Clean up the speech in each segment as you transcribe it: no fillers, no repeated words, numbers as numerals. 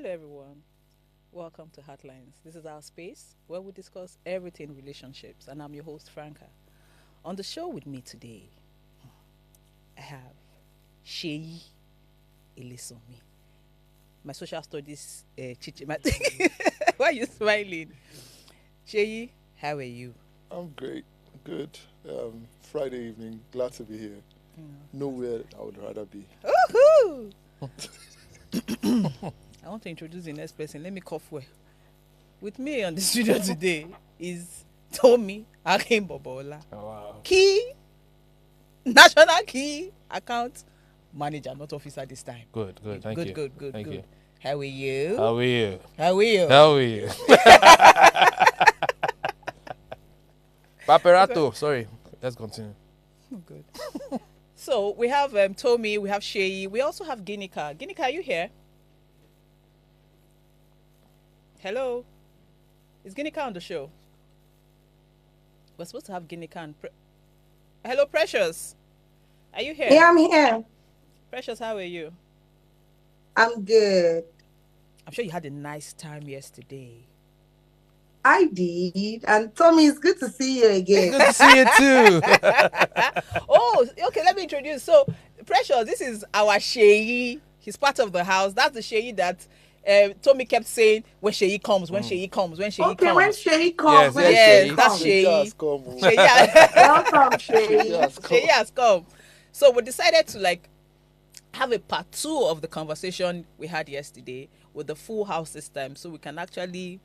Hello, everyone. Welcome to Heartlines. This is our space where we discuss everything relationships, and I'm your host, Franca. On the show with me today, I have Sheyi Elesomi, my social studies chichi. Why are you smiling? Sheyi, how are you? I'm great. Good. Friday evening. Glad to be here. Nowhere I would rather be. Woohoo! I want to introduce the next person. Let me cough well. With me on the studio today is Tommy Akin Bobola. Oh, wow. Key National Key Account Manager, not officer this time. Good. Thank good, you. Good. Thank you. How are you? How are you? How are you? How are you? Paperato. Sorry. Let's continue. Oh, good. So we have Tommy, we have Sheyi, we also have Ginika. Ginika, are you here? Hello? Is Ginika on the show? We're supposed to have Ginika and Hello, Precious. Are you here? Yeah, I'm here. Precious, how are you? I'm good. I'm sure you had a nice time yesterday. I did. And Tommy, it's good to see you again. Good to see you too. Oh, okay, let me introduce. So, Precious, this is our Sheyi. He's part of the house. That's the Sheyi that Tommy kept saying, when Sheyi comes, when Sheyi comes, when Sheyi Okay, comes. when Shay comes, when yes, Shay that's comes. Shay. Sheyi has come. Oh. Sheyi Welcome, Shay. Sheyi has come. So we decided to have a part 2 of the conversation we had yesterday with the full house this time, so we can actually,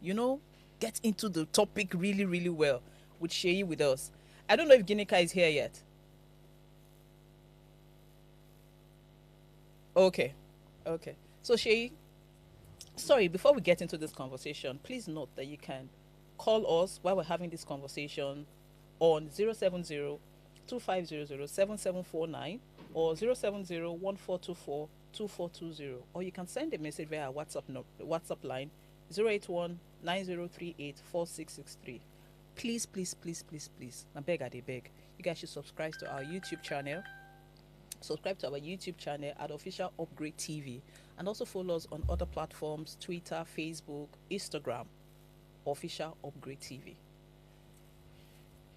get into the topic really, really well with Sheyi with us. I don't know if Ginika is here yet. Okay. So Sheyi, sorry, before we get into this conversation, please note that you can call us while we're having this conversation on 070-2500-7749 or 070-1424-2420, or you can send a message via our WhatsApp line 081-9038-4663. Please, I beg. You guys should subscribe to our YouTube channel. Subscribe to our YouTube channel at Official Upgrade TV, and also follow us on other platforms: Twitter, Facebook, Instagram, Official Upgrade TV.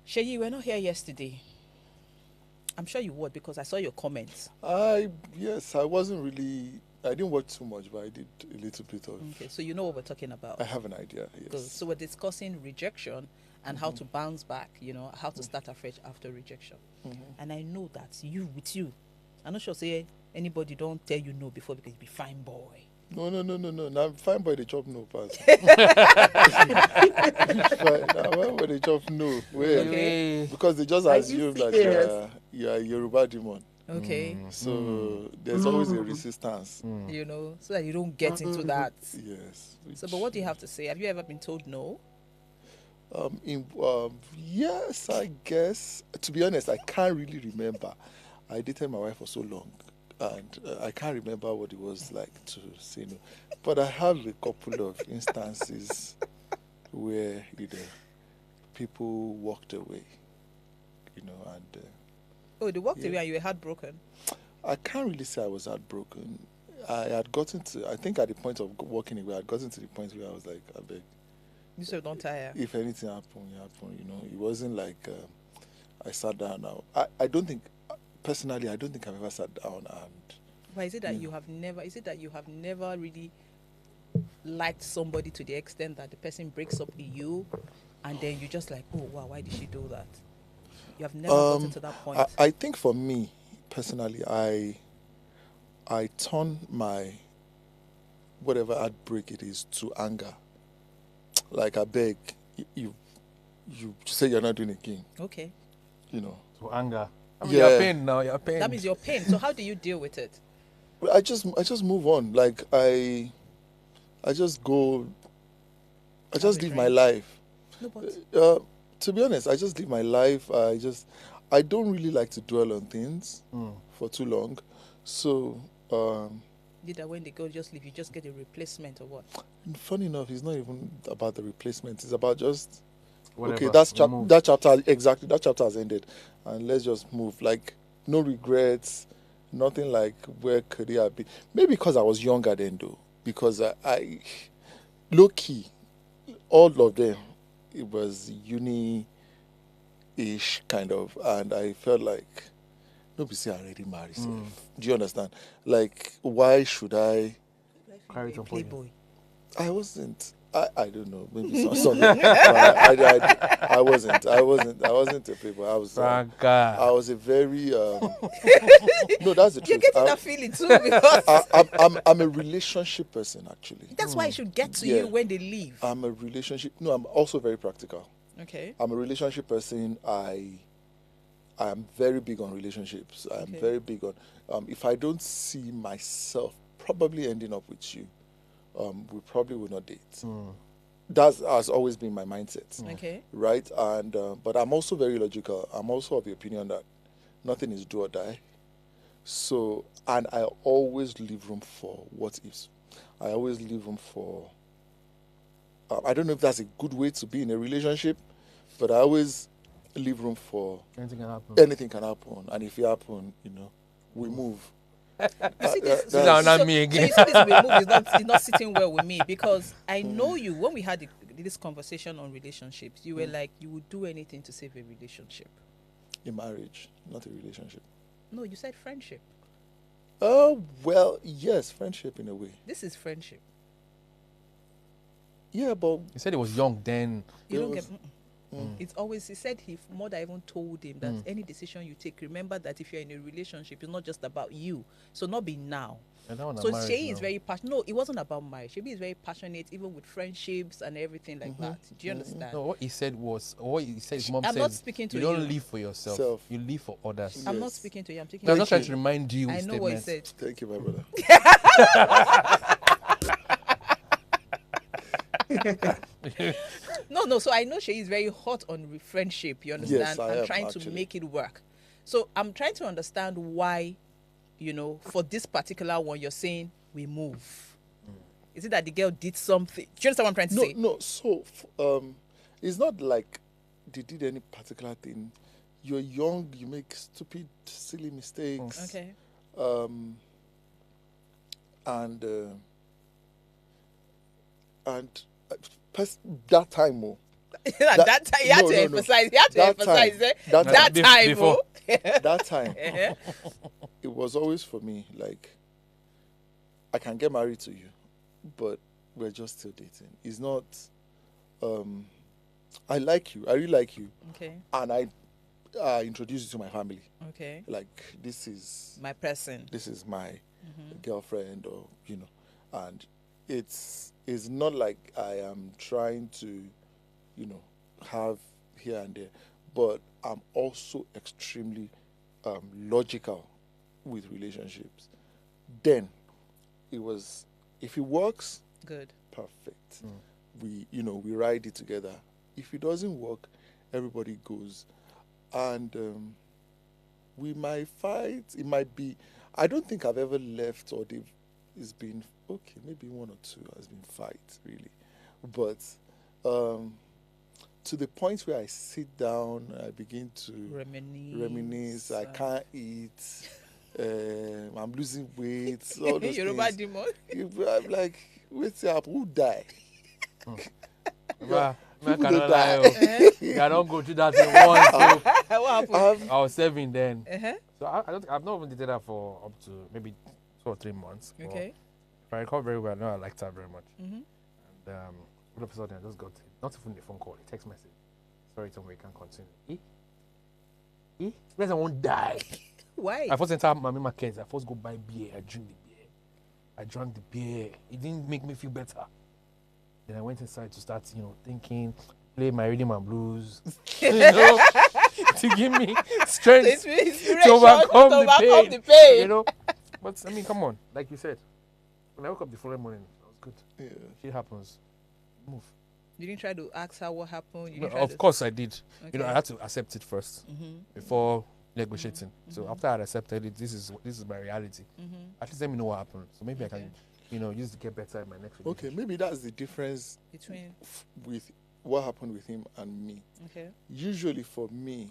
Sheyi, you were not here yesterday. I'm sure you would, because I saw your comments. Yes, I wasn't really. I didn't watch too much, but I did a little bit of. Okay, so you know what we're talking about. I have an idea. Yes. Good. So we're discussing rejection and how to bounce back. How to start afresh after rejection. And I know that with you, I'm not sure say anybody don't tell you no before because you be fine boy. No. Now fine boy the chop no pass. Now why would they chop no? Wait. Okay. Because they just Are you assume that serious? you're a Yoruba demon. Okay. So there's always a resistance. So that you don't get into that. Yes. So, but what do you have to say? Have you ever been told no? Yes, I guess. To be honest, I can't really remember. I dated my wife for so long, and I can't remember what it was like to say no. But I have a couple of instances where people walked away, and Oh, they walked Yeah. away and you were heartbroken. I can't really say I was heartbroken. I had gotten to, I think at the point of walking away, I had gotten to the point where I was like, I beg, You said don't tire. if anything happened, it happened. It wasn't like I sat down now. I don't think, personally, I don't think I've ever sat down and. Why is it that you have never? Is it that you have never really liked somebody to the extent that the person breaks up with you, and then you just like, oh wow, why did she do that? You have never gotten to that point. I think for me, personally, I turn my whatever heartbreak it is to anger. Like I beg, you say you're not doing it again, Okay, To anger. Yeah. You're pain now. You're pain. that means your pain. So how do you deal with it? But I just move on. Like I just go. I Have just a live my drink. life. No, but To be honest, I just live my life. I don't really like to dwell on things for too long. So, did that when they go just leave, you just get a replacement or what? funny enough, it's not even about the replacement. It's about just Whatever. okay. Move. That chapter exactly. That chapter has ended, and let's just move. Like no regrets, nothing like where could it have been? Maybe because I was younger then, though. because I low key, all of them, it was uni-ish kind of, and I felt like nobody say I already married. Sef. Do you understand? Like, why should I? Carry it on for you. Playboy. I wasn't. I don't know. Maybe something. But I wasn't. I wasn't a playboy. I Franca. was a very. No, that's the You're truth. getting that feeling too because I'm a relationship person actually. that's why it should get to Yeah. you when they leave. I'm a relationship. No, I'm also very practical. Okay. I'm a relationship person. I'm very big on relationships. I'm Okay. very big on. If I don't see myself probably ending up with you, we probably will not date. That has always been my mindset, Okay. right? And but I'm also very logical. I'm also of the opinion that nothing is do or die. So, and I always leave room for what ifs. I always leave room for. I don't know if that's a good way to be in a relationship, but I always leave room for Anything can happen. anything can happen, and if it happen, we move. You see this, Sit down, not me again. So you see this move is not sitting well with me because I know you. When we had this conversation on relationships, you were like you would do anything to save a relationship. A marriage, not a relationship. No, you said friendship. Oh well, yes, friendship in a way. This is friendship. Yeah, but He said he was young then. You There don't was- get. It's always he said his mother even told him that any decision you take, remember that if you're in a relationship, it's not just about you. So not be now. And that one So I'm married Shay is now. very passionate. No, it wasn't about marriage. Shay is very passionate, even with friendships and everything like that. Do you understand? No, what he said was, what he said, his mom I'm said, not speaking to you don't you. live for yourself. Self. You live for others. I'm not Yes. speaking to you. I'm speaking No, I'm to just trying you. to remind you. I know what he statements. said. thank you, my brother. No. So I know Shay is very hot on friendship. You understand? Yes, I and am, trying to actually. make it work. So I'm trying to understand why, for this particular one, you're saying we move. Is it that the girl did something? Do you understand what I'm trying to No, say? no. So, it's not like they did any particular thing. You're young. You make stupid, silly mistakes. Okay. And that time, that time, you had no, to no, no. emphasize. You had to That emphasize time. it. That That time. time, Before. that time, Uh-huh. it was always for me like, I can get married to you, but we're just still dating. It's not. I like you. I really like you, Okay. and I introduce you to my family. Okay. Like, this is My person. my girlfriend, or and it's not like I am trying to have here and there, but I'm also extremely logical with relationships. Then it was, if it works, Good. perfect. We ride it together. If it doesn't work, everybody goes, and we might fight. It might be. I don't think I've ever left, or it's been okay. Maybe one or two has been fight really, but to the point where I sit down, I begin to reminisce. I can't eat. I'm losing weight. All those Yoruba things. demon. I'm like, what's up? Who die? Bah, man, People cannot dey lie. die. I don't go through that thing once. So What happened? I was 7 then. Uh-huh. So I've not even dated her for up to maybe 2 or 3 months. But Okay. if I recall very well, I know I liked her very much. Mhm. And all of a sudden, I just got not even a phone call, a text message. Sorry, Tom, we can't continue. You guys won't die. Why? I first enter Mami Market. I first go buy beer. I drink the beer. I drank the beer. It didn't make me feel better. Then I went inside to start, thinking, play my rhythm and blues, to give me strength Inspiration to overcome to the pain. pain. But I mean, come on, like you said, when I woke up the following morning, I was good. Yeah. Shit happens. Move. You didn't try to ask her what happened. You No, didn't try of to... course I did. Okay. I had to accept it first Mhm. before negotiating. So after I had accepted it, this is my reality. At least let me know what happened. So maybe I can, use to get better in my next Okay, relationship. maybe that's the difference Between. with what happened with him and me. Okay. Usually for me,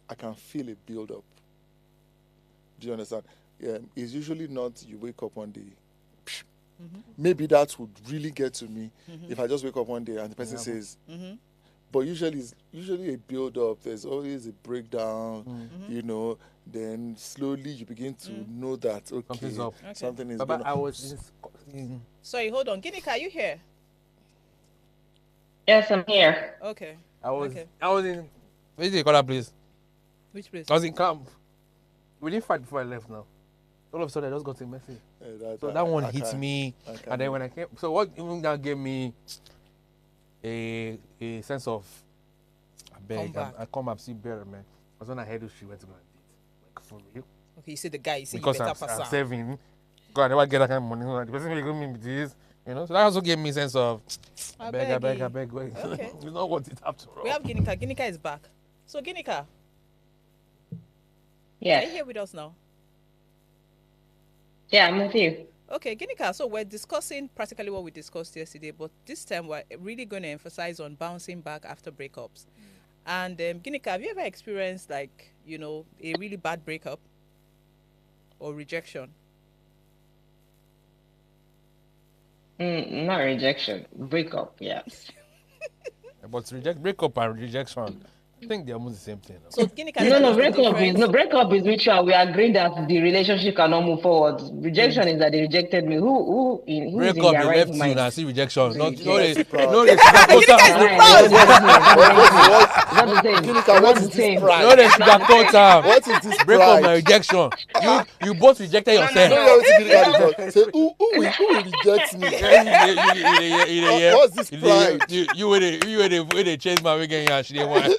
I can feel a build up. Do you understand? It's usually not you wake up one day, maybe that would really get to me if I just wake up one day and the person says, but usually it's usually a build up. There's always a breakdown, you know. Then slowly you begin to know that Something's okay, up. something is Baba, going I on. was in Sorry, hold on. Ginika, are you here? Yes, I'm here. Okay. I was Okay. in where did you call that place? Which place? I was in camp. We didn't fight before I left now. All of a sudden I just got a message. So that one hit me. And then when I came, so what even that gave me a sense of I beg, Come back. I come up see better man. Was when I heard she went to go and date. Like for real. Okay, you see the guy, you see Because you I'm, better pass I'm out. saving. God, I never get that kind of money. The person will give me with this. You know, so that also gave me a sense of I beg. Okay. You know what it after all. We have Ginika. Ginika is back. So Ginika, are you Yes. here with us now? Yeah, I'm with you. Okay, Ginika, so we're discussing practically what we discussed yesterday, but this time we're really going to emphasize on bouncing back after breakups. And Ginika, have you ever experienced like, you know, a really bad breakup or rejection? Not rejection, breakup. Yes. But breakup and rejection, I think they're almost the same thing. So Ginika, No, tell no, us the difference. breakup is mutual. We agree that the relationship cannot move forward. Rejection is that they rejected me. Who is in Breakup, their they right left you mind? now. See rejection. So Not you no, get- they proud. no, they Ginika is sugarcoat too proud. It's not the same. Ginika, what It's is not the this same. pride? no, they sugarcoat am. What is this Breakup, my pride? rejection. You both rejected No, yourself. no, No, you have to Ginika because say who will reject me? What's this pride? You were the chase my weekend and she didn't want.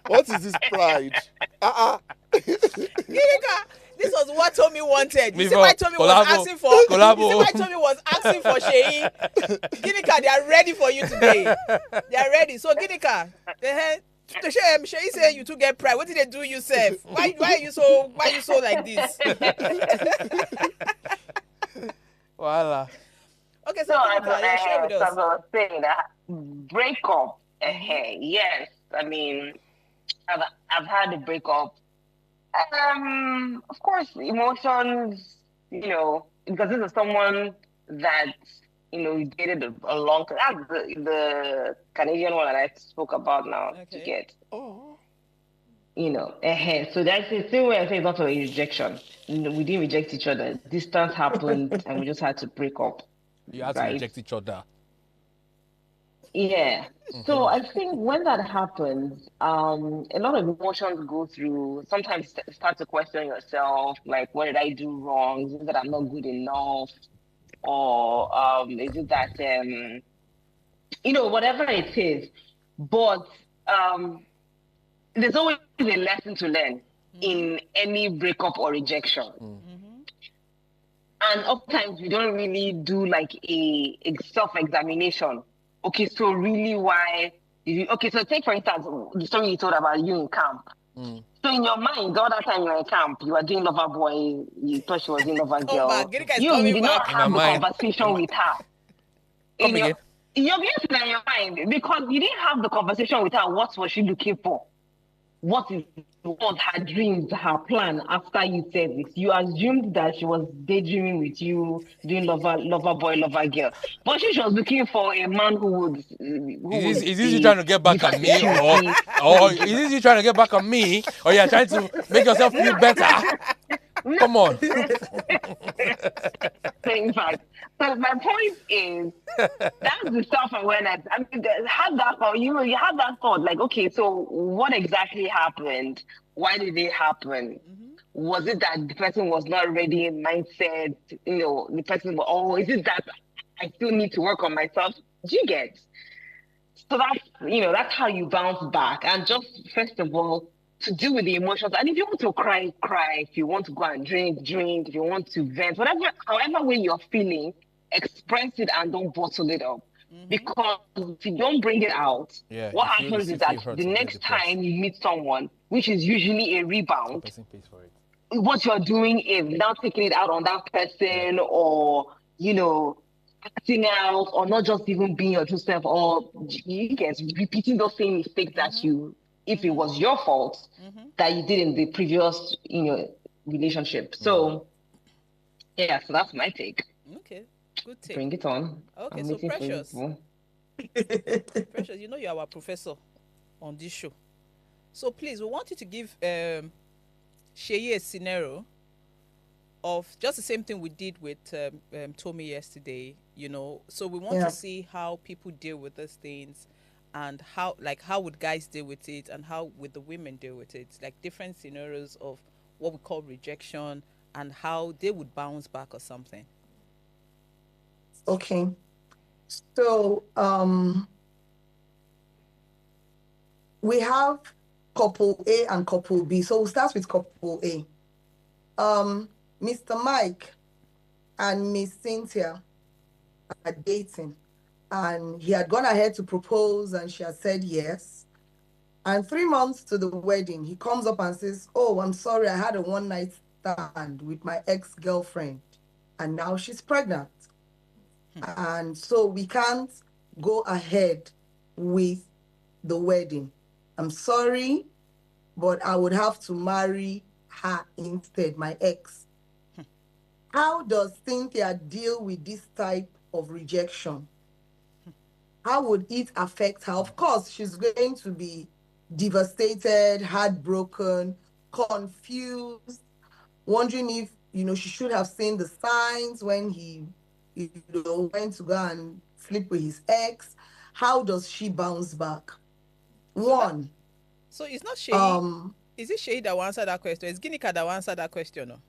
What is this pride? Ginika, this was what Tommy wanted. You see Before, why Tommy was collabo, asking for. You see collabo. why Tommy was asking for Sheyi. Ginika, they are ready for you today. They are ready. So Ginika, Sheyi say you two get pride. What did they do you, Seth? Why are you so like this? Voila. Okay, so So, Ginika, yeah, share with as us. I was saying, that breakup. Yes, I mean, I've had a breakup. Of course, emotions. You know, because this is someone that you dated a long time. That's the Canadian one that I spoke about now. To Okay. get, Oh, so that's the same way I say it's not a rejection. We didn't reject each other. Distance happened, and we just had to break up. You had to Right? reject each other. Yeah. So I think when that happens, a lot of emotions go through. Sometimes start to question yourself, like, what did I do wrong? Is it that I'm not good enough, or is it that whatever it is. But there's always a lesson to learn in any breakup or rejection. And oftentimes we don't really do like a self-examination. Okay, so really why did you okay, so take for instance the story you told about you in camp. So in your mind, the other time you were in camp, you were doing lover boy, you thought she was doing lover Come girl. back. Ginika is You coming did not back. In my have the mind. conversation with her. Come again. You're in your mind because you didn't have the conversation with her. What was she looking for? What was her dreams, her plan after you said this? You assumed that she was daydreaming with you, doing lover boy, lover girl. But she was looking for a man who would. Is this you trying to get back at me, or is this you trying to get back at me, or you're trying to make yourself feel better? Come on. In fact, so my point is that's the self-awareness. I mean, have that thought. You have that thought, like, okay, so what exactly happened? Why did it happen? Was it that the person was not ready in mindset? The person was, is it that I still need to work on myself? Do you get? So that's how you bounce back. And just first of all, to deal with the emotions. And if you want to cry, cry. If you want to go and drink, drink. If you want to vent, however way you're feeling, express it and don't bottle it up. Because if you don't bring it out, Yeah, what you happens feel is that hurt, the you get next depressed. time you meet someone, which is usually a The rebound, person pays for it. what you're doing is now taking it out on that person, or acting out, or not just even being your true self, or you get repeating those same mistakes that you, if it was your fault, that you did in the previous relationship. So Yeah, so that's my take. Okay, good take. Bring it on. Okay, I'm so waiting for you. Precious, Precious, you know you are our professor on this show. So please, we want you to give Sheyi a scenario of just the same thing we did with Tommy yesterday. You know, so we want to Yeah. see how people deal with these things, and how would guys deal with it, and how would the women deal with it. Like different scenarios of what we call rejection, and how they would bounce back or something. Okay. So we have couple A and couple B. So we'll start with couple A. Mr. Mike and Miss Cynthia are dating, and he had gone ahead to propose, and she had said yes. And 3 months to the wedding, he comes up and says, "Oh, I'm sorry, I had a one-night stand with my ex-girlfriend, and now she's pregnant. And so we can't go ahead with the wedding. I'm sorry, but I would have to marry her instead, my ex." How does Cynthia deal with this type of rejection? How would it affect her? Of course, she's going to be devastated, heartbroken, confused, wondering if, she should have seen the signs when he, went to go and sleep with his ex. How does she bounce back? One, So it's not Sheyi. um, Is it Sheyi that will answer that question? It's Ginika that will answer that question, no?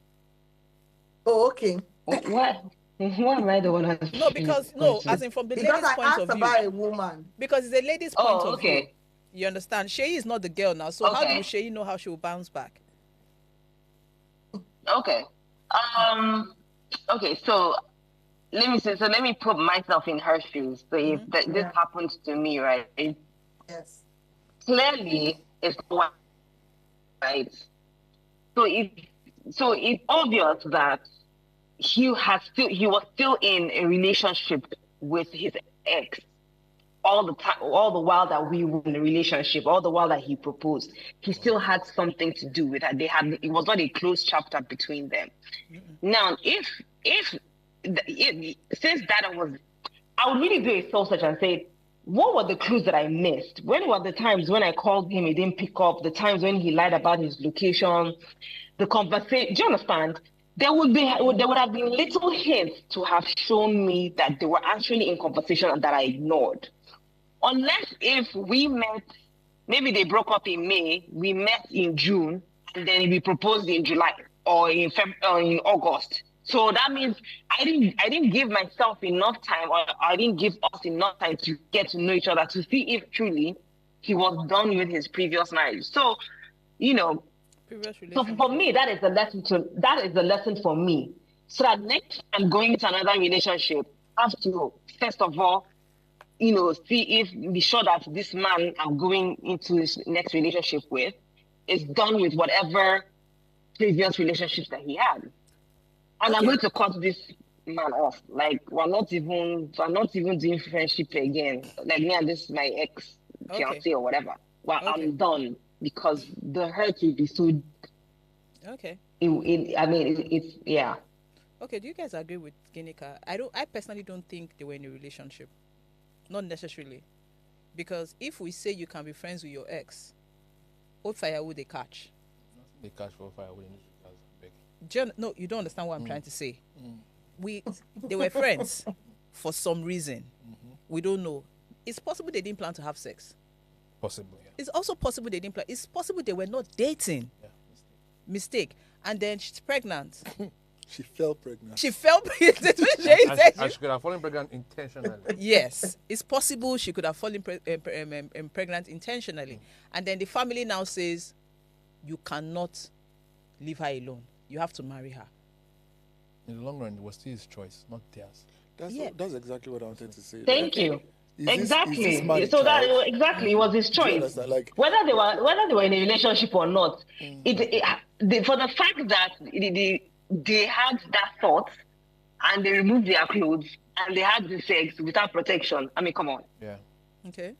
oh, okay. Why am I the one who's No, because no, as in from the Because lady's I point asked of view. about a woman. Because it's a lady's point Oh, of view. okay. You understand? Sheyi is not the girl now. So how do Okay. Sheyi know how she will bounce back? Okay. Okay, so let me put myself in her shoes. So if this Yeah. happens to me, right? Yes. Clearly it's not right. So it's obvious that he was still in a relationship with his ex all the time, all the while that we were in a relationship, all the while that he proposed. He still had something to do with her. It was not a closed chapter between them. Now, if since that was, I would really do a soul search and say, what were the clues that I missed? When were the times when I called him, he didn't pick up? The times when he lied about his location, the conversation. Do you understand? There would have been little hints to have shown me that they were actually in conversation and that I ignored. Unless if we met, maybe they broke up in May, we met in June, and then we proposed in July or in or in August. So that means I didn't give myself enough time, or I didn't give us enough time to get to know each other to see if truly he was done with his previous marriage. So, Previous so relationship. for me, that is a lesson for me. So that next time going into another relationship, I have to first of all, be sure that this man I'm going into this next relationship with is done with whatever previous relationships that he had. And I'm Okay. going to cut this man off. Like we're not even doing friendship again. Like me and this my ex fiance or whatever. Well, Okay. I'm done because the hurt will be so. Okay. It's yeah. Okay, do you guys agree with Ginika? I personally don't think they were in a relationship. Not necessarily. Because if we say you can be friends with your ex, what fire would they catch? They catch for fire with No, you don't understand what I'm trying to say. They were friends for some reason. We don't know. It's possible they didn't plan to have sex. Possible, yeah. It's also possible they didn't plan. It's possible they were not dating. Yeah, Mistake. And then she's pregnant. She fell pregnant. She fell pregnant. And she could have fallen pregnant intentionally. Yes, it's possible she could have fallen pregnant intentionally. And then the family now says, you cannot leave her alone. You have to marry her. In the long run, it was still his choice, not theirs. That's exactly what I wanted to say. Thank you. Exactly. It was his choice. Like whether they were in a relationship or not, for the fact that they had that thought and they removed their clothes and they had the sex without protection. I mean, come on. Yeah. Okay.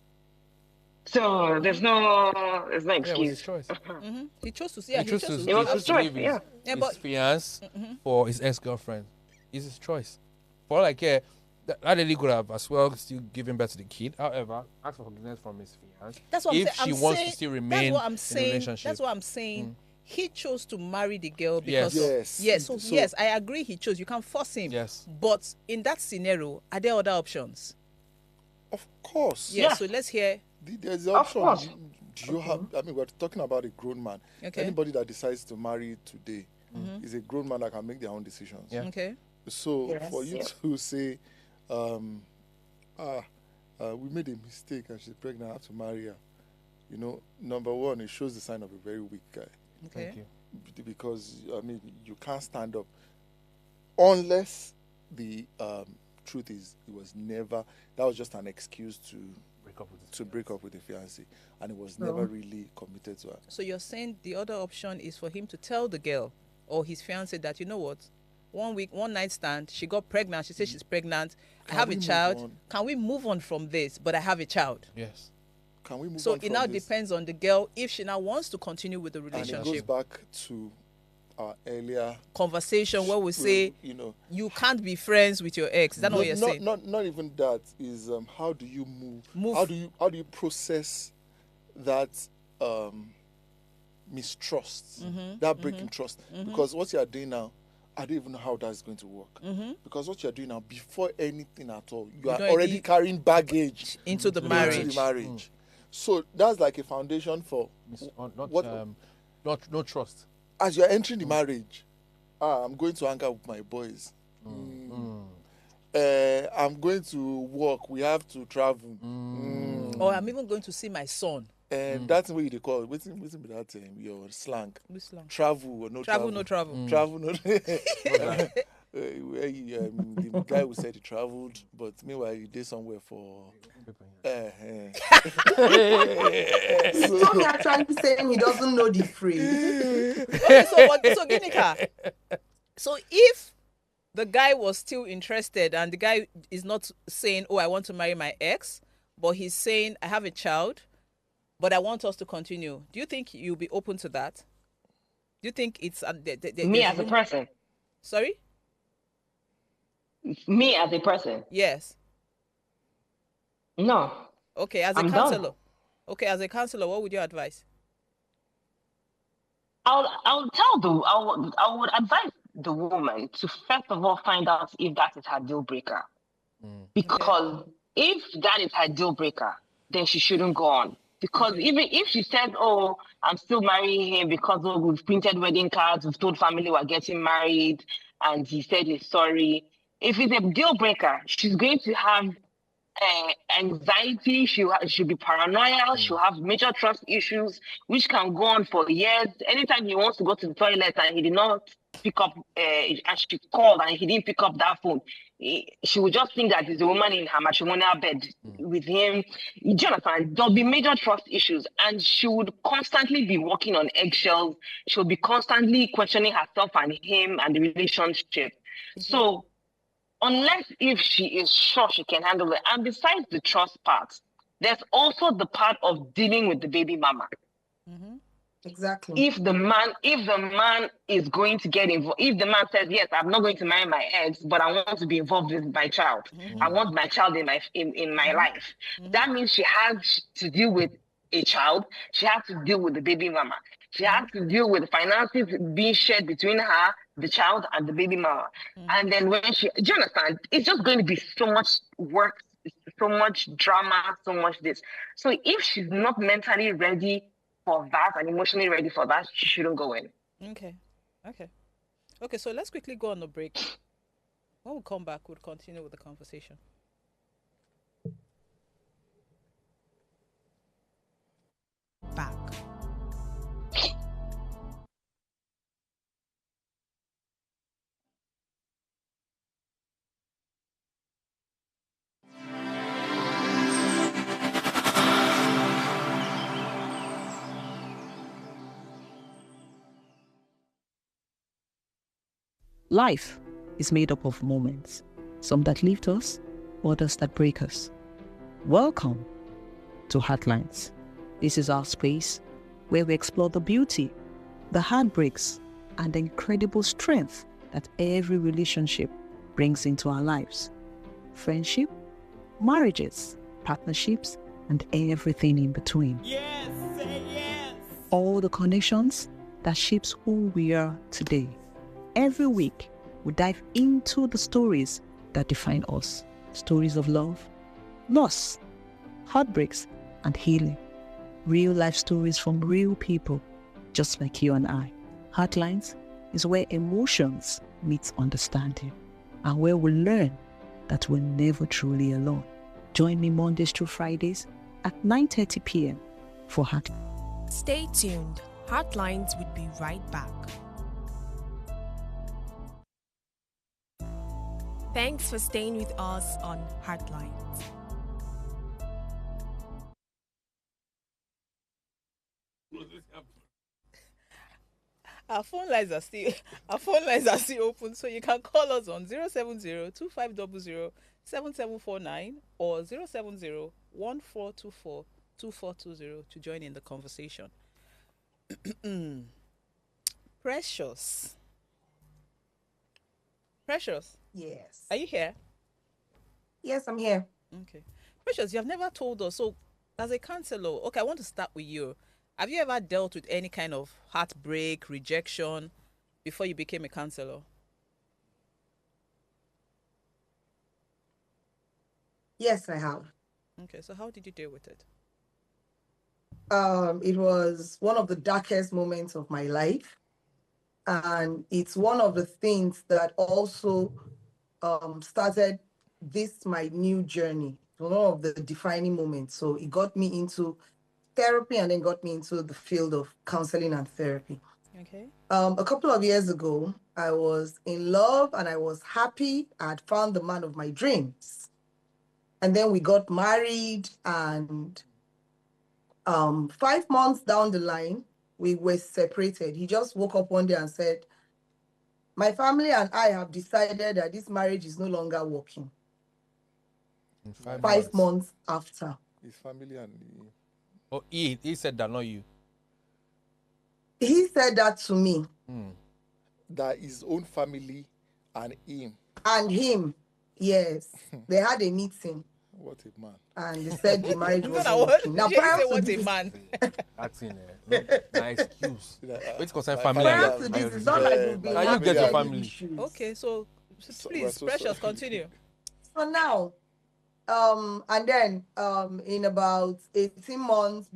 So there's no excuse. Yeah, it was his choice. He chose to see. He chose to It was his choice. leave his fiance for his ex-girlfriend. It's his choice. For all I care, that lady could have as well still given birth to the kid. However, ask for forgiveness from his fiance. That's what if I'm saying. she wants to still remain that's what I'm in saying. a relationship. That's what I'm saying. He chose to marry the girl because Yes. of Yes. So, So- yes, I agree. He chose. You can't force him. Yes. But in that scenario, are there other options? Of course. Yes. Yeah. So let's hear. There's the Of option. course. Do you have? I mean, we're talking about a grown man. Okay. Anybody that decides to marry today is a grown man that can make their own decisions. Yeah. Okay. So Yes. for you Yeah. to say, we made a mistake and she's pregnant, I have to marry her. You know, number one, it shows the sign of a very weak guy. Okay. Thank you. Because I mean, you can't stand up unless the truth is it was never. That was just an excuse to Break up with it. break up with the fiancé, and it was never really committed to her. So you're saying the other option is for him to tell the girl or his fiance that, you know what, one night stand, she got pregnant. She says she's pregnant. I Can have we a move child. on? Can we move on from this? But I have a child. Yes. Can we move So on it from now this? depends on the girl if she now wants to continue with the And it goes relationship. back to our earlier Conversation where we say you know, you can't be friends with your ex. Is that not what you're saying? not even that. Is how do you Move. How do you process that mistrust, that breaking trust? Because what you are doing now, I don't even know how that's going to work. Because what you are doing now, before anything at all, you are don't already already- carrying baggage Into the into marriage. the marriage. So that's like a foundation for Not what no trust. as you are entering the marriage. I'm going to hang out with my boys. I'm going to work. We have to travel. Or I'm even going to see my son. And that's what you call it. What's be that your slang? Which long? Travel or no Travel, travel? no travel. Travel, no. Where the guy who said he traveled, but meanwhile he did somewhere for. He's only actually saying he doesn't know the phrase. Okay, so Ginika, so if the guy was still interested and the guy is not saying, oh, I want to marry my ex, but he's saying, I have a child, but I want us to continue, do you think you'll be open to that? Do you think it's Me as a person. Sorry? Me as a person. Yes. No. Okay, as a I'm counselor. done. Okay, as a counselor, what would you advise? I would advise the woman to first of all find out if that is her deal breaker. Because if that is her deal breaker, then she shouldn't go on. Because even if she said, oh, I'm still marrying him because we've printed wedding cards, we've told family we're getting married, and he said he's sorry. If it's a deal breaker, she's going to have anxiety, she'll be paranoid, she'll have major trust issues, which can go on for years. Anytime he wants to go to the toilet and he did not pick up, and she called and he didn't pick up that phone, she would just think that there's a woman in her matrimonial bed with him. Jonathan, there'll be major trust issues, and she would constantly be walking on eggshells. She'll be constantly questioning herself and him and the relationship. So, unless if she is sure she can handle it. And besides the trust part, there's also the part of dealing with the baby mama. Exactly. If the man is going to get involved, if the man says, yes, I'm not going to marry my ex, but I want to be involved with my child. I want my child in my life. That means she has to deal with a child. She has to deal with the baby mama. She has to deal with finances being shared between her, the child, and the baby mama. And then do you understand? It's just going to be so much work, so much drama, so much this. So if she's not mentally ready for that and emotionally ready for that, she shouldn't go in. Okay. So let's quickly go on a break. When we come back, we'll continue with the conversation. Back. Life is made up of moments, some that lift us, others that break us. Welcome to Heartlines. This is our space where we explore the beauty, the heartbreaks, and the incredible strength that every relationship brings into our lives: friendship, marriages, partnerships, and everything in between. Yes, say yes. All the connections that shapes who we are today. Every week, we dive into the stories that define us. Stories of love, loss, heartbreaks, and healing. Real life stories from real people, just like you and I. Heartlines is where emotions meet understanding, and where we learn that we're never truly alone. Join me Mondays through Fridays at 9:30 p.m. for Heartlines. Stay tuned. Heartlines would be right back. Thanks for staying with us on Heartlines. Our phone lines are still open, so you can call us on 070-2500-7749 or 070-1424-2420 to join in the conversation. Precious. Precious, Yes. are you here? Yes, I'm here. Okay. Precious, you have never told us. So, as a counselor, okay, I want to start with you. Have you ever dealt with any kind of heartbreak, rejection before you became a counselor? Yes, I have. Okay, so how did you deal with it? It was one of the darkest moments of my life. And it's one of the things that also started this, my new journey, one of the defining moments. So it got me into therapy and then got me into the field of counseling and therapy. Okay. A couple of years ago, I was in love and I was happy. I had found the man of my dreams. And then we got married, and 5 months down the line, we were separated. He just woke up one day and said, my family and I have decided that this marriage is no longer working. In 5 months after. His family and Oh, he said that, not you. He said that to me. that his own family and him. And him, yes. They had a meeting What a man. and they said the marriage No, wasn't no, what? working. Now, Did you say prior to what a this, man? That's in no excuse. Wait, concern my family. prior family to and this, your it's not like Yeah, we've been my Can you having get your any family? issues. Okay, so So- please, so Precious, sorry. continue. So now, and then in about 18 months,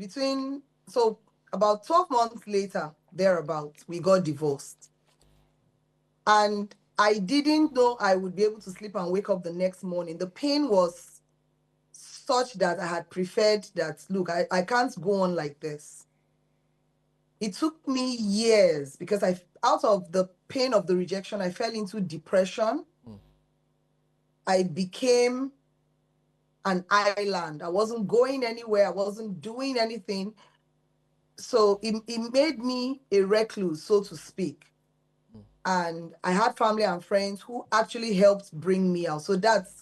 so about 12 months later, thereabouts, we got divorced. And I didn't know I would be able to sleep and wake up the next morning. The pain was such that I had preferred that, look, I can't go on like this. It took me years because out of the pain of the rejection, I fell into depression. I became an island. I wasn't going anywhere. I wasn't doing anything. So it made me a recluse, so to speak. And I had family and friends who actually helped bring me out. So that's,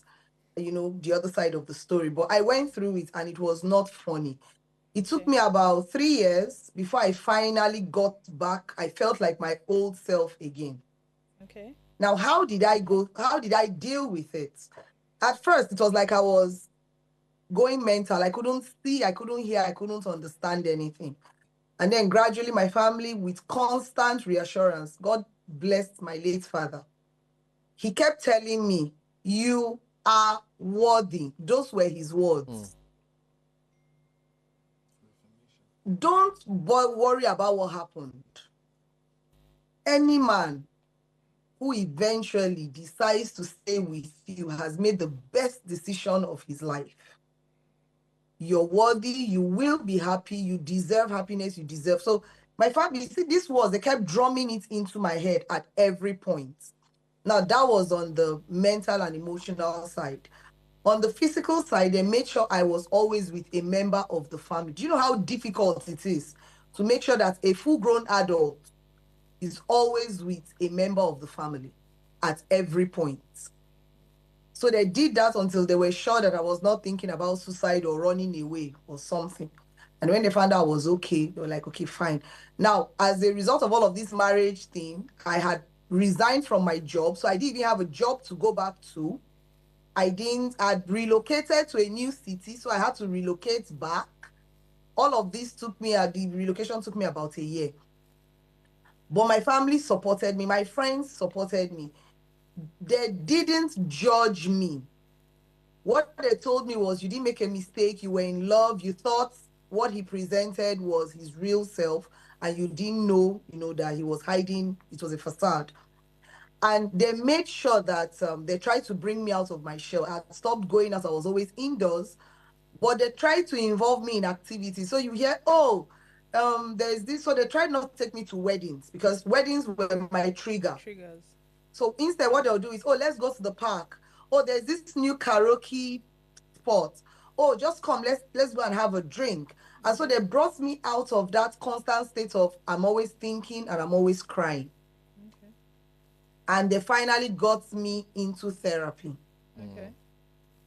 the other side of the story. But I went through it and it was not funny. It took Okay. me about 3 years before I finally got back. I felt like my old self again. Okay. Now, how did I deal with it? At first, it was like I was going mental. I couldn't see, I couldn't hear, I couldn't understand anything. And then gradually, my family, with constant reassurance, God blessed my late father. He kept telling me, you are worthy. Those were his words. Don't worry about what happened. Any man who eventually decides to stay with you has made the best decision of his life. You're worthy, you will be happy, you deserve happiness, you deserve. So my family, see, this was, they kept drumming it into my head at every point. Now, that was on the mental and emotional side. On the physical side, they made sure I was always with a member of the family. Do you know how difficult it is to make sure that a full-grown adult is always with a member of the family at every point? So they did that until they were sure that I was not thinking about suicide or running away or something. And when they found out I was okay, they were like, okay, fine. Now, as a result of all of this marriage thing, I had resigned from my job. So I didn't even have a job to go back to. I'd relocated to a new city, so I had to relocate back. All of this the relocation took me about a year. But my family supported me, my friends supported me. They didn't judge me. What they told me was, you didn't make a mistake, you were in love, you thought what he presented was his real self, and you didn't know, that he was hiding, it was a facade. And they made sure that they tried to bring me out of my shell. I had stopped going as I was always indoors, but they tried to involve me in activities. So you hear, there's this. So they tried not to take me to weddings, because weddings were my trigger. Triggers. So instead, what they'll do is, let's go to the park. There's this new karaoke spot. Just come, let's go and have a drink. And so they brought me out of that constant state of, I'm always thinking and I'm always crying. Okay. And they finally got me into therapy. Okay.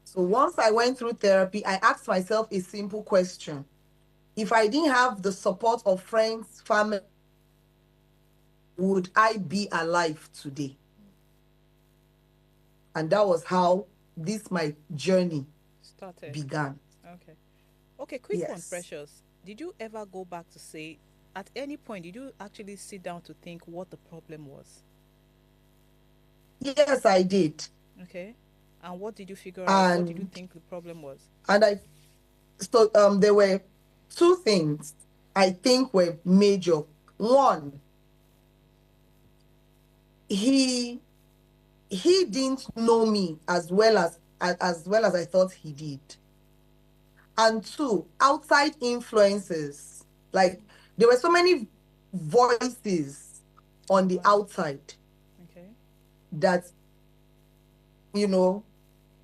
So once I went through therapy, I asked myself a simple question. If I didn't have the support of friends, family, would I be alive today? And that was how my journey began. Okay. Okay, quick one, Yes. Precious. Did you ever go back to say, at any point, did you actually sit down to think what the problem was? Yes, I did. Okay. And what did you figure out? What did you And think the problem was? so there were two things I think were major. One, he didn't know me as well as I thought he did. And two, outside influences, like there were so many voices on the outside. Okay. That,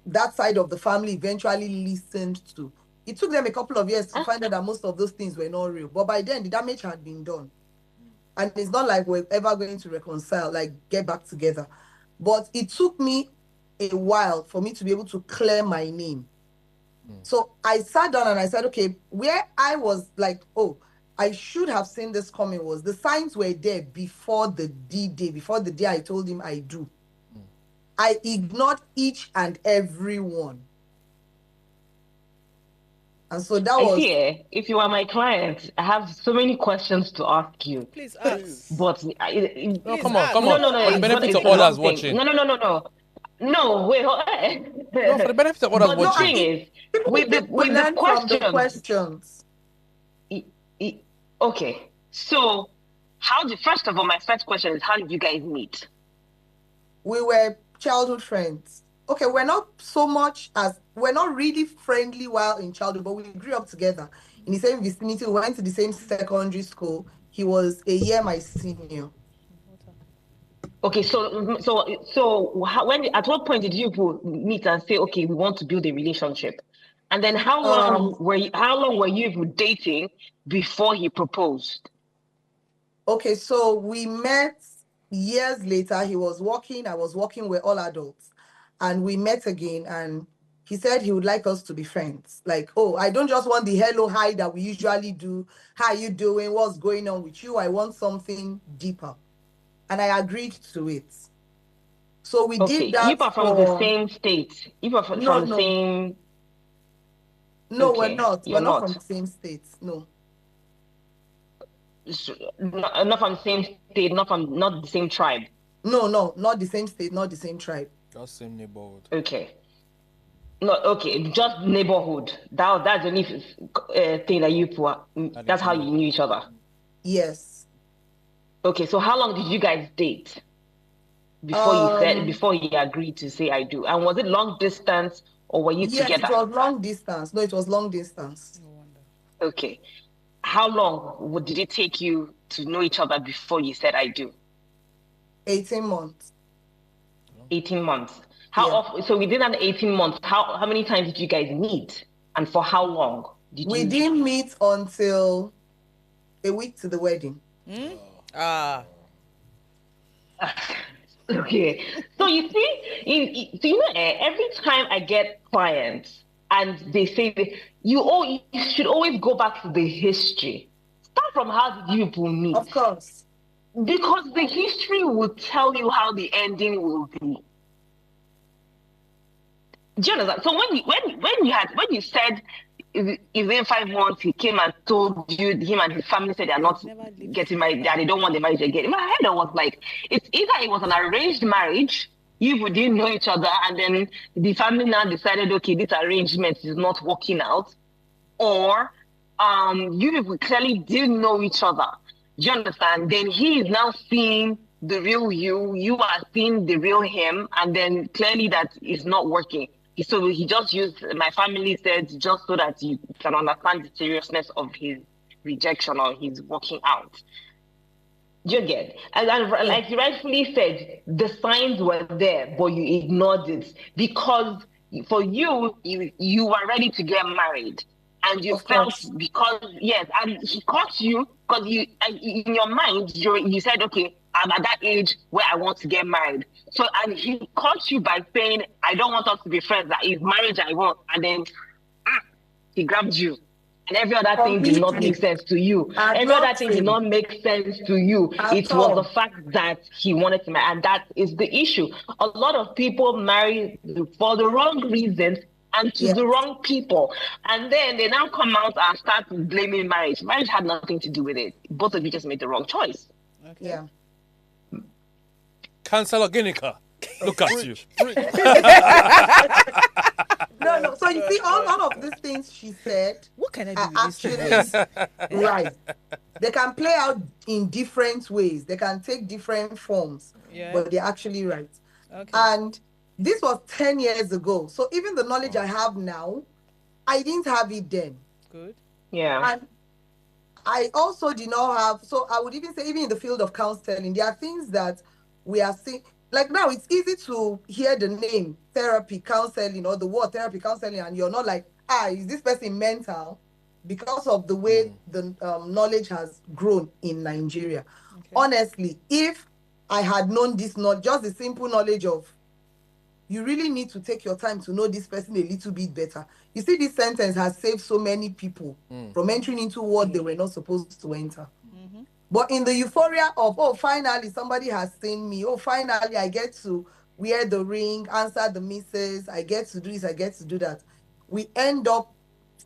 that side of the family eventually listened to. It took them a couple of years to find out that most of those things were not real. But by then, the damage had been done. And it's not like we're ever going to reconcile, like get back together. But it took me a while for me to be able to clear my name. So I sat down and I said, okay, where I was like, I should have seen this coming, was the signs were there before the D-Day, before the day I told him I do. I ignored each and every one. And so that was... If you are my client, I have so many questions to ask you. Please ask. But No, come ask. on. No, For the it's benefit of a others long thing. watching. No, wait. No, for the benefit of others But watching. the thing is, with the learn from the questions. Okay, so first of all, my first question is, how did you guys meet? We were childhood friends. Okay, we're not really friendly while in childhood, but we grew up together in the same vicinity. We went to the same secondary school. He was a year my senior. Okay, at what point did you meet and say, okay, we want to build a relationship? And then how long were you dating before he proposed? Okay, so we met years later. He was working, I was working, we're all adults. And we met again, and he said he would like us to be friends. Like, I don't just want the hello, hi that we usually do. How are you doing? What's going on with you? I want something deeper. And I agreed to it. So we did that. You are from the same state. You are from the same... No, we're not. We're not from the same state. No. Not from the same state, not the same tribe. No, not the same state, not the same tribe. Just same neighborhood. Okay. No, okay, just neighborhood. That's the only thing that you put. That's how you knew each other. Yes. Okay, so how long did you guys date before he agreed to say I do? And was it long distance or were you together? Yes, it was long distance. No, it was long distance. No wonder. Okay. How long did it take you to know each other before you said I do? 18 months. 18 months. How often? So within that 18 months, how many times did you guys meet? And for how long we didn't meet until a week to the wedding. Okay. So you see, every time I get clients and they say you should always go back to the history. Start from how did you people meet? Of course. Because the history will tell you how the ending will be. Do you understand? So when you said within 5 months he came and told you him and his family said they are not Never lived getting married, that together. they don't want the marriage again. In my head I was like, it's either it was an arranged marriage, you didn't know each other, and then the family now decided, okay, this arrangement is not working out, or you people clearly didn't know each other. Do you understand? Then he is now seeing the real you, you are seeing the real him, and then clearly that is not working. So he just used, my family said, just so that you can understand the seriousness of his rejection or his walking out. You get, and Yeah, like you rightfully said, the signs were there, but you ignored it because for you were ready to get married, and you of felt course. because yes, and he caught you because you and in your mind you said, okay, I'm at that age where I want to get married. So and he caught you by saying, I don't want us to be friends. That is marriage I want, and then ah, he grabbed you. And every other thing did not make Completely. sense to you. I'd Every other not thing did say not make sense to you. at It was the all. fact that he wanted to marry, and that is the issue. A lot of people marry for the wrong reasons and to the Yes. wrong people. And then they now come out and start blaming marriage. Marriage had nothing to do with it. Both of you just made the wrong choice. Okay. Yeah. Councillor Ginica, look at you. No, God, no. So you God, see, God. all of these things she said What can I do are with this two actually boys? Eh? right. They can play out in different ways. They can take different forms, Yeah. but they're actually right. Okay. And this was 10 years ago. So even the knowledge I have now, I didn't have it then. Good. Yeah. And I also did not have, so I would even say, even in the field of counseling, there are things that we are seeing. Like now, it's easy to hear the name therapy, counseling, or the word therapy, counseling, and you're not like, is this person mental? Because of the way the knowledge has grown in Nigeria. Okay. Honestly, if I had known this, not just the simple knowledge of you really need to take your time to know this person a little bit better. You see, this sentence has saved so many people from entering into what they were not supposed to enter. Mm-hmm. But in the euphoria of, oh, finally somebody has seen me. Oh, finally I get to wear the ring, answer the misses. I get to do this, I get to do that. We end up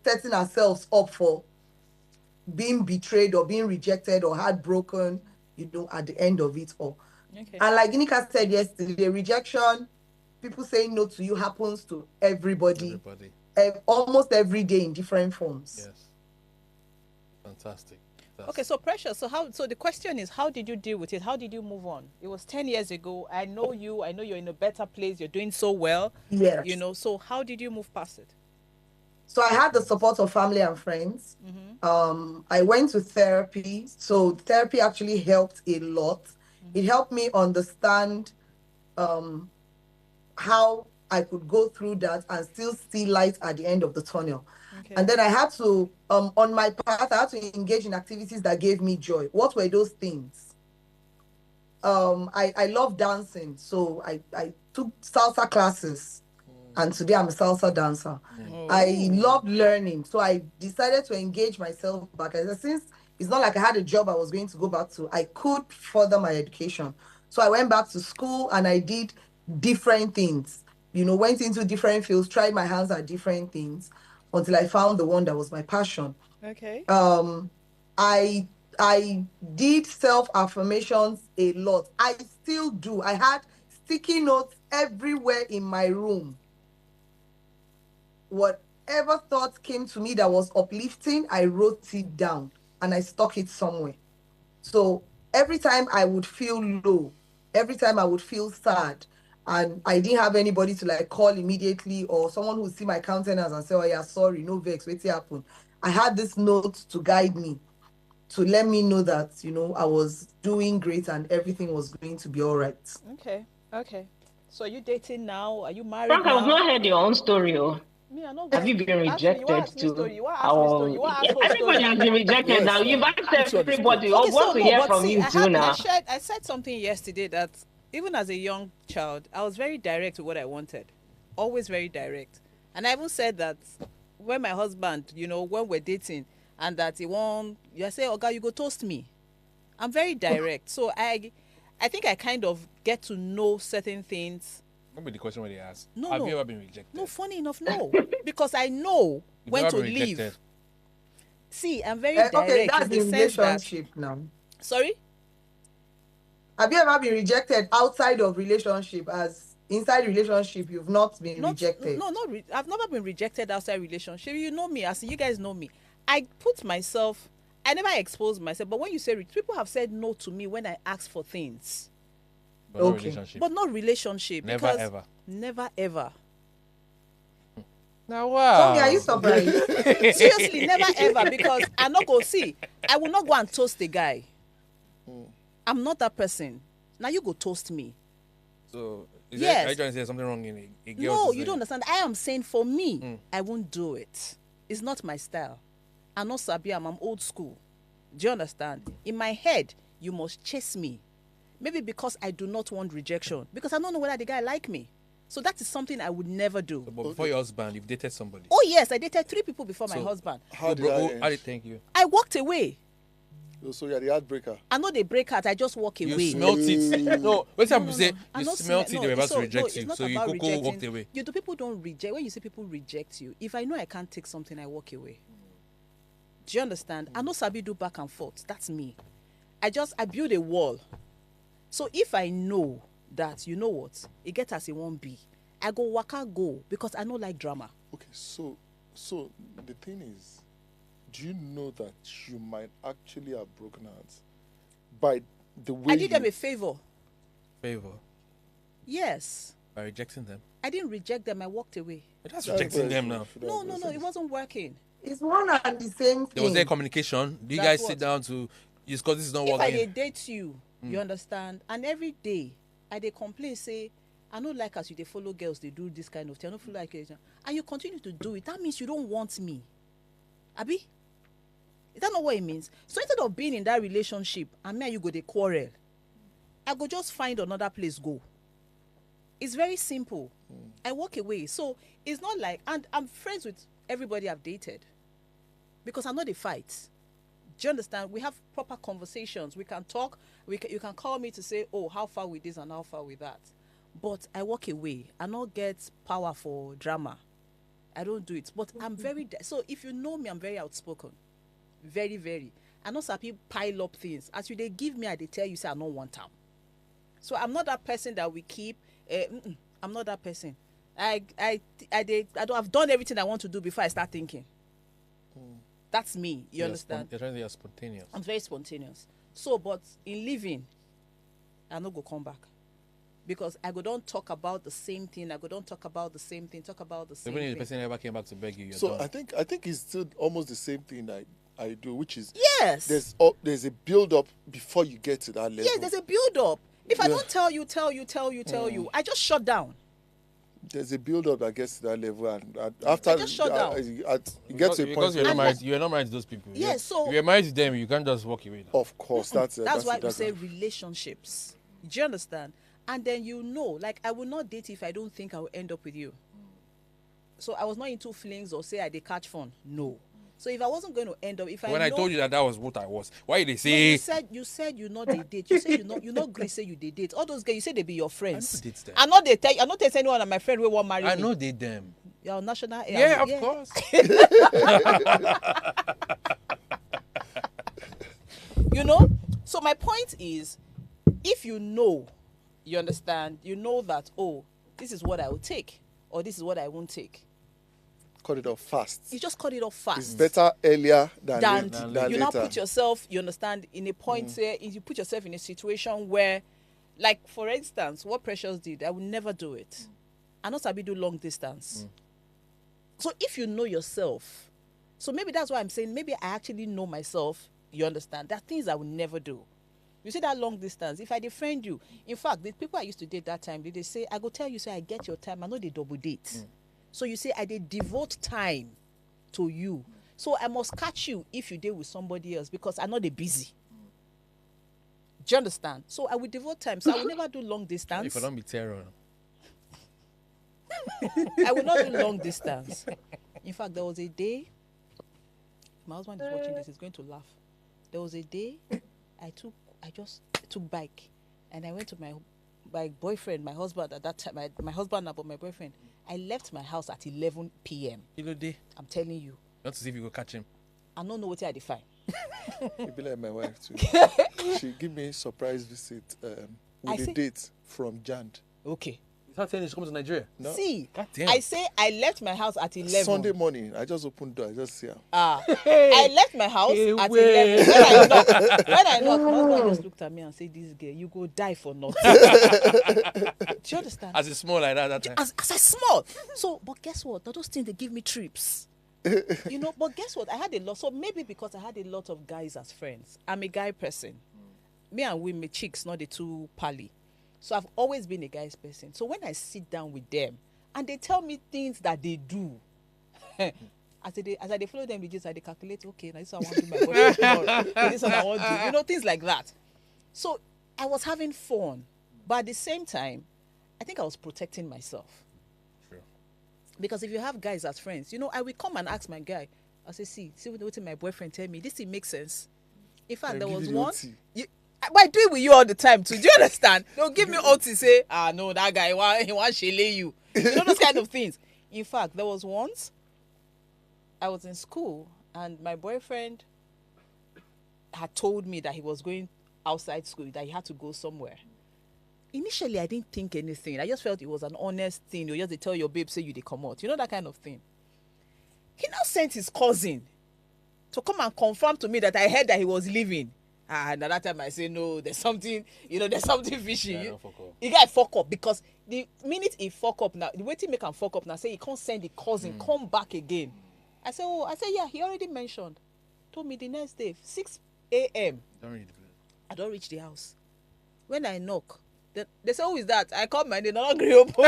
setting ourselves up for being betrayed or being rejected or heartbroken, at the end of it all. Okay. And like Ginika said yesterday, rejection, people saying no to you happens to everybody, Everybody. almost every day in different forms. Yes. Fantastic. Okay, so Precious, so the question is, how did you deal with it? How did you move on? It was 10 years ago. I know you. I know you're in a better place. You're doing so well. Yes. So how did you move past it? So I had the support of family and friends. I went to therapy. So therapy actually helped a lot. It helped me understand how I could go through that and still see light at the end of the tunnel. Okay. And then I had to, on my path, I had to engage in activities that gave me joy. What were those things? I love dancing. So I took salsa classes. And today I'm a salsa dancer. I love learning. So I decided to engage myself back. Since it's not like I had a job I was going to go back to, I could further my education. So I went back to school and I did different things, went into different fields, tried my hands at different things until I found the one that was my passion. Okay. I did self-affirmations a lot. I still do. I had sticky notes everywhere in my room. Whatever thought came to me that was uplifting, I wrote it down and I stuck it somewhere. So every time I would feel low, every time I would feel sad, and I didn't have anybody to like call immediately or someone who would see my countenance and say, oh yeah, sorry, no vex, what's happened? I had this note to guide me, to let me know that, I was doing great and everything was going to be all right. Okay. Okay. So are you dating now? Are you married Frank, I have now? not heard your own story. Oh. Me, I know. Have you been Ask me. You want rejected to ask me too? story? You want to ask me story? You want to ask her Everybody story? has been rejected Yes, now. You've asked which one is good? everybody. Okay, We want so to no, hear but from see, you too now. I said something yesterday that even as a young child, I was very direct with what I wanted, always very direct, and I even said that when my husband, when we're dating, and that he won't, you say, "Oh God, you go toast me," I'm very direct. So I think I kind of get to know certain things. What be the question when they ask? No, Have no. you ever been rejected? No, funny enough, no. Because I know You've when never to been leave. rejected? See, I'm very Okay, direct that's in the the sense that. relationship now. Sorry? Have you ever been rejected outside of relationship? As inside relationship, you've not been rejected. I've never been rejected outside relationship. You know me, as you guys know me. I never expose myself. But when you say people have said no to me when I ask for things, But no Okay. relationship. but not relationship. Never because ever. Never ever. Now wow. Tommy, are you surprised? Seriously, never ever. Because I not go see. I will not go and toast a guy. I'm not that person. Now you go toast me. So are Yes. you trying to say there's something wrong in a girl? No, to you say? don't understand. I am saying for me, I won't do it. It's not my style. I'm not Sabi, I'm old school. Do you understand? In my head, you must chase me. Maybe because I do not want rejection. Because I don't know whether the guy like me. So that is something I would never do. So, but before your husband, you've dated somebody. Oh yes, I dated 3 people before my So- husband. How did that How end? did thank you? I walked away. So you're the heartbreaker. I know they break out. I just walk You away. smelt it. No, what's No, up? no, Say no. I'm you not smelt it. no, They were about so, to no, reject it's you, not so you about walked rejecting. away. You do people don't reject. When you say people reject you, if I know I can't take something, I walk away. Do you understand? I know Sabi do back and forth. That's me. I build a wall. So if I know that, you know what, it gets as it won't be, I go waka go because I don't like drama. Okay, so the thing is, do you know that you might actually have broken hearts by the way I did them a favor. Favor Yes. by rejecting them. I didn't reject them. I walked away. But that's That's rejecting very them true. now. No, it wasn't working. It's one and the same thing. There was there communication. Do you That's guys what- sit down to discuss this is not If I dey working? date you, you understand, and every day I dey complain say I no like as you dey follow girls dey do this kind of thing, I no feel like it, and you continue to do it, that means you don't want me, abi? Is that not what it means? So instead of being in that relationship and me and you go dey quarrel, I go just find another place go. It's very simple. I walk away. So it's not like, and I'm friends with everybody I've dated because I know they fight. Do you understand? We have proper conversations. We can talk. You can call me to say, oh, how far with this and how far with that. But I walk away. I don't get power for drama. I don't do it. But I'm very, so if you know me, I'm very outspoken. Very, very. I know some people pile up things. As you they give me, I they tell you, say, I don't want them. So I'm not that person that we keep. I'm not that person. I've done everything I want to do before I start thinking. That's me. You understand? You're trying to be spontaneous. I'm very spontaneous. So, but in living, I no go come back. Because I go don't talk about the same thing. I go don't talk about the same thing. Talk about the same Even if the thing. person never came back to beg you, you're So done. I think it's still almost the same thing I do, which is Yes. there's a build up before you get to that level. Yes, there's a build up. If I Yeah. don't tell you, I just shut down. There's a build up that gets to that level, and after just shut down. you get to a point because you're not where married. You're not married to those people. Yes, so- if you're married to them, you can't just walk away. of course that's Why we that's say relationships. Do you understand? And then you know, like I will not date if I don't think I will end up with you. So I was not into flings or say I did catch fun. No. So if I wasn't going to end up, if I When know, I told you that was what I was, why they No, say you said you not they date. You said you not agree say you they date. All those guys you say they be your friends. date them. I not they tell I not tell anyone of my friend we want marry I me. know they them? Your national Yeah, of course. You know? So my point is, if you know, you understand, you know that, oh, this is what I will take, or this is what I won't take. cut it off fast. You just cut it off fast. It's better earlier than Than than you later. now put yourself, you understand, in a point where you put yourself in a situation where, like, for instance, what Precious did, I would never do it. I know Sabi do long distance. So if you know yourself, so maybe that's why I'm saying maybe I actually know myself, you understand, there are things I would never do. You see that long distance, if I defriend you, in fact, the people I used to date that time, they say, I go tell you, say, I get your time, I know they double date. So you say, I did devote time to you. So I must catch you if you deal with somebody else because I know they're busy. Do you understand? So I will devote time. So I will never do long distance. If I don't be terror. I will not do long distance. In fact, there was a day, my husband is watching this, he's going to laugh. There was a day I took I just took bike and I went to my boyfriend, my husband at that time, my husband now, but my boyfriend. I left my house at 11 p.m. You know, day. I'm telling you. You want to see if you go catch him. I don't know what I define. It be like my wife too. She give me a surprise visit with a date from Jand. Okay. He's not saying she's coming to Nigeria. No. See, God damn. I say I left my house at 11. Sunday morning, I just opened door. I just see her. I left my house Hey, at wait. 11. When I knocked, my husband just looked at me and said, "This girl, you go die for nothing." Do you understand? As it's small like that time. As I small. So, but guess what? Now those things, they give me trips. You know, but guess what? I had a lot. So maybe because I had a lot of guys as friends. I'm a guy person. Me and women, chicks, not the two pally. So I've always been a guy's person. So when I sit down with them and they tell me things that they do, as I follow them, they calculate, okay, now this one I want to do my boyfriend tomorrow. This one I want to do, you know, things like that. So I was having fun. But at the same time, I think I was protecting myself. Sure. Because if you have guys as friends, you know, I will come and ask my guy. I say, see what my boyfriend tell me. This thing makes sense. In fact, there was one. But I do it with you all the time too. Do you understand? They'll give me OT, say, no, that guy, he wants to lay you. You know, those kind of things. In fact, there was once I was in school and my boyfriend had told me that he was going outside school, that he had to go somewhere. Initially, I didn't think anything. I just felt it was an honest thing. You just to tell your babe, say you they come out. You know, that kind of thing. He now sent his cousin to come and confirm to me that I heard that he was leaving. And at that time I say, no, there's something, you know, there's something fishy. You got fuck up because the minute he fuck up now, the way to make him fuck up now, say he can't send the cousin, come back again. I said, yeah, he already mentioned. Told me the next day, 6 a.m. I don't reach the house. When I knock, they say, who is that? I come and they don't agree open.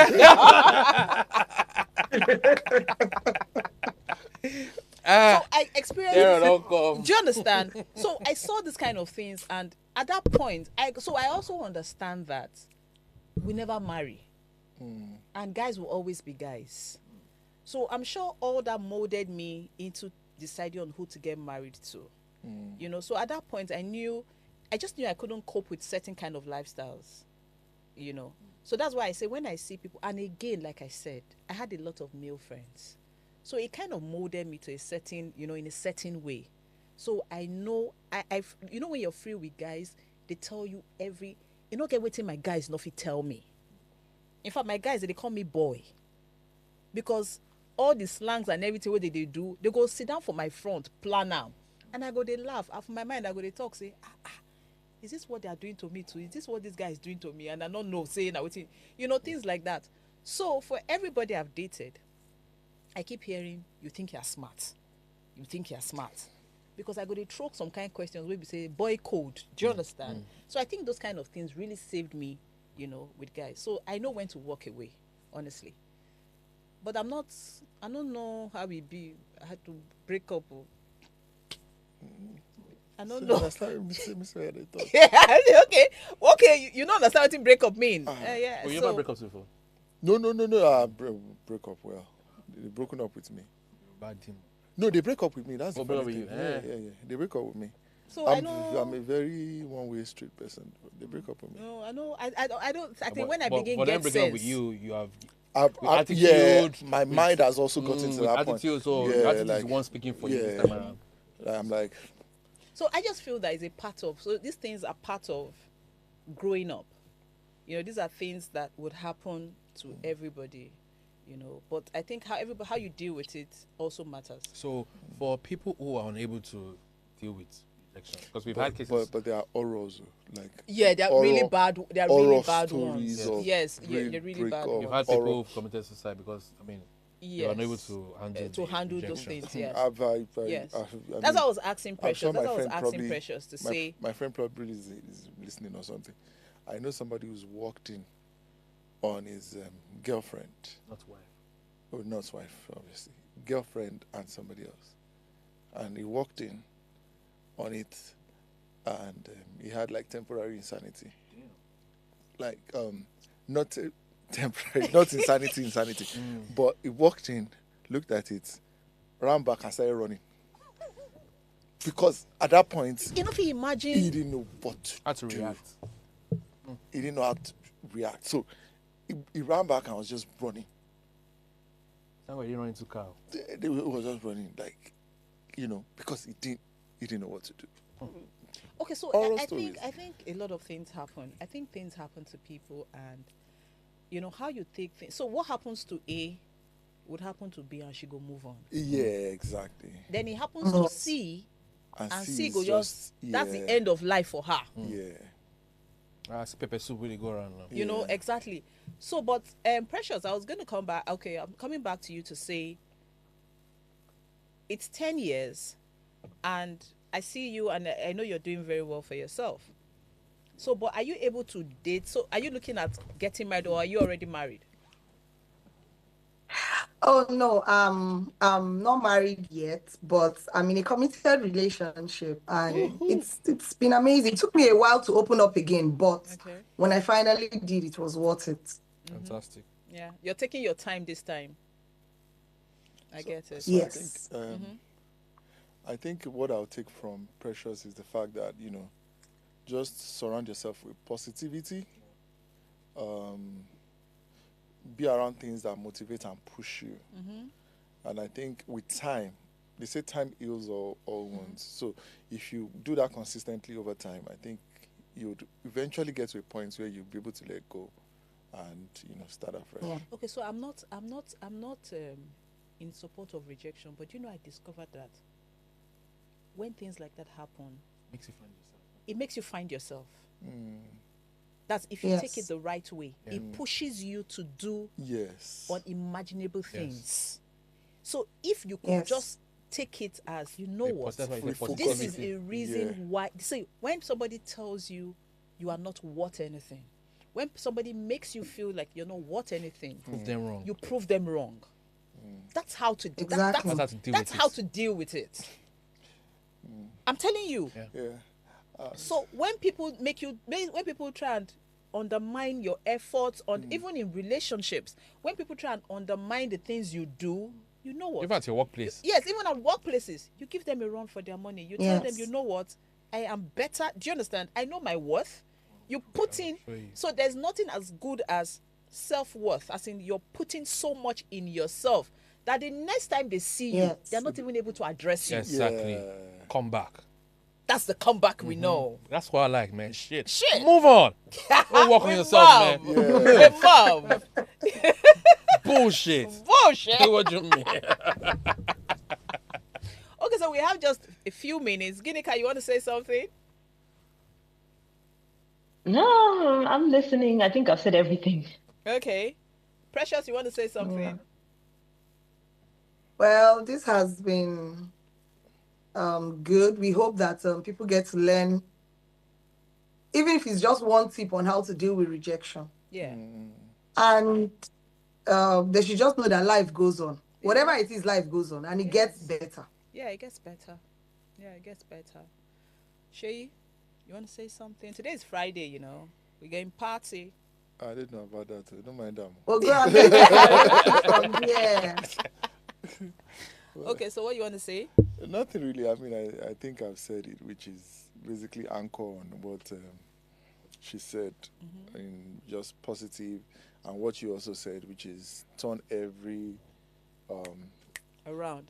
So I experienced. Do you understand? So I saw this kind of things, and at that point, I also understand that we never marry, and guys will always be guys. So I'm sure all that molded me into deciding on who to get married to. You know, so at that point, I just knew I couldn't cope with certain kind of lifestyles. You know, so that's why I say when I see people, and again, like I said, I had a lot of male friends. So it kind of molded me to a certain, you know, in a certain way. So I know, you know, when you're free with guys, they tell you you know, get waiting my guys, nothing tell me. In fact, my guys, they call me boy. Because all the slangs and everything, what they do, they go sit down for my front, plan out. And I go, they laugh. Out of my mind, I go, they talk, say, is this what they are doing to me too? Is this what this guy is doing to me? And I don't know, saying, you know, things like that. So for everybody I've dated, I keep hearing, you think you're smart. You think you're smart. Because I go to throw some kind of questions where we say, boy code. Do you understand? So I think those kind of things really saved me, you know, with guys. So I know when to walk away, honestly. But I don't know how it be. I had to break up. I don't know. Okay, you don't understand what break up mean. Yeah. You never break up before? No. Break up well. They broken up with me. Bad team. No, they break up with me. That's the funny with thing. you. Yeah. They break up with me. So I'm I know. a very one-way street person. They break up with me. No, I know. I don't. I think when I begin but get them breaking up sense. with you have. Yeah, my mind has also gotten to that point. So Yeah, attitude like, is one speaking for you yeah. this time around. I'm like, So I just feel that it's a part of. So these things are part of growing up. You know, these are things that would happen to everybody. You know, but I think how you deal with it also matters. So for people who are unable to deal with rejection, because we've had cases. but there are horrors, like Yeah, they're really bad. They're really bad ones. Yes, they're really bad We've ones. had people who've committed suicide because they're unable to handle those rejection. things. Yes. yes. That's why I was asking Precious. Sure That's why I was asking Precious to say. My friend probably is listening or something. I know somebody who's walked in on his girlfriend. Not wife. Oh, not his wife, obviously. Girlfriend and somebody else. And he walked in on it, and he had like temporary insanity. Yeah. Like, not temporary, not insanity, but he walked in, looked at it, ran back and started running. because at that point, You know, if you imagine. he didn't know what How to do. react. He didn't know how to react. So he ran back and was just running. Somebody didn't run into car. He was just running, like, because he didn't know what to do. Okay, so Horror I stories. think a lot of things happen. I think things happen to people, and how you take things. So what happens to A would happen to B, and she go move on. Yeah, exactly. Then it happens to C, and C is go just that's the end of life for her. Yeah. I see pepper soup really go around now. You know, Yeah. exactly. So, but Precious, I was going to come back. Okay, I'm coming back to you to say it's 10 years, and I see you, and I know you're doing very well for yourself. So, but are you able to date? So, are you looking at getting married, or are you already married? Oh no, I'm not married yet, but I'm in a committed relationship, and it's been amazing. It took me a while to open up again, but Okay. when I finally did, it was worth it. Fantastic. Yeah, you're taking your time this time. I get it. So Yes. I think what I'll take from Precious is the fact that, just surround yourself with positivity. Be around things that motivate and push you. And I think with time, they say time heals all wounds. So if you do that consistently over time, I think you'd eventually get to a point where you'll be able to let go and, start afresh. Yeah. Okay, so I'm not in support of rejection, but I discovered that when things like that happen, Makes you find yourself. it makes you find yourself. That's if you take it Yes. the right way. It pushes you to do Yes. unimaginable things. So if you could Yes. just take it as, what, That's why Free it's a focus. this is positivity. a reason Yeah. why. See, when somebody tells you you are not worth anything, when somebody makes you feel like you're not worth anything, Prove them wrong. you prove them wrong. That's how to do. Exactly. That's how to deal That's with how it. to deal with it. I'm telling you. Yeah. Yeah. So when people when people try and undermine your efforts on even in relationships, when people try and undermine the things you do, you know what? Even at your workplace. Yes, even at workplaces, you give them a run for their money. You tell them, Yes. you know what? I am better. Do you understand? I know my worth. You put in. show you. So there's nothing as good as self-worth, as in you're putting so much in yourself that the next time they see you, Yes. they're not even able to address you. Exactly. Yeah. Come back. That's the comeback we know. That's what I like, man. Shit. Shit. Move on. Don't work on With yourself, mom. man. With mom. Bullshit. Bullshit. What you mean? Okay, so we have just a few minutes. Ginika, you want to say something? No, I'm listening. I think I've said everything. Okay. Precious, you want to say something? Yeah. Well, this has been good. We hope that people get to learn, even if it's just one tip on how to deal with rejection. Yeah. And they should just know that life goes on. Whatever it is, life goes on, and it gets better. Yeah, it gets better. Yeah, it gets better. Shay, you want to say something? Today is Friday, We're going party. I didn't know about that. Don't mind them. We'll go and get from here. Okay, so what you want to say? Nothing really. I mean, I think I've said it, which is basically anchor on what she said, in just positive, and what you also said, which is turn everything around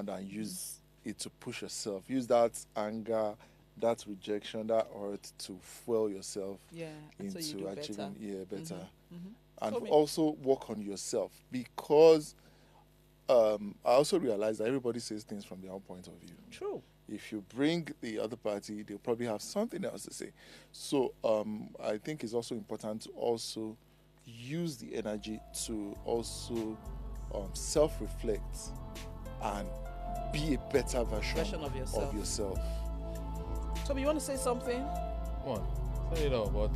and use it to push yourself. Use that anger, that rejection, that hurt to fuel yourself Yeah, into so you do achieving better. Mhm. And Tell me. also work on yourself, because I also realize that everybody says things from their own point of view. True. If you bring the other party, they'll probably have something else to say. So I think it's also important to also use the energy to also self-reflect and be a better version Of yourself. of yourself. Toby, you want to say something? Come on. Say it all. But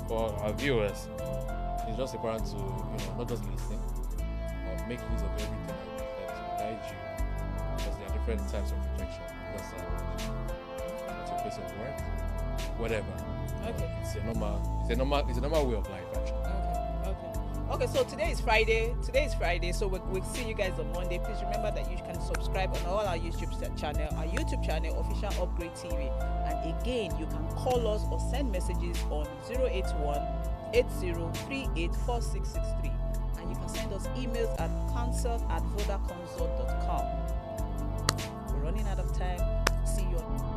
for our viewers, it's just important to, not just listen, but make use of everything that will guide you. Because there are different types of rejection. Because at your place of work, whatever. Okay. It's a normal way of life, actually. Okay. Okay, so today is Friday. So we'll see you guys on Monday. Please remember that you can subscribe on all our YouTube channel, Official Upgrade TV. And again, you can call us or send messages on 081-8038-4663. And you can send us emails at consult@vodaconsult.com. We're running out of time. See you on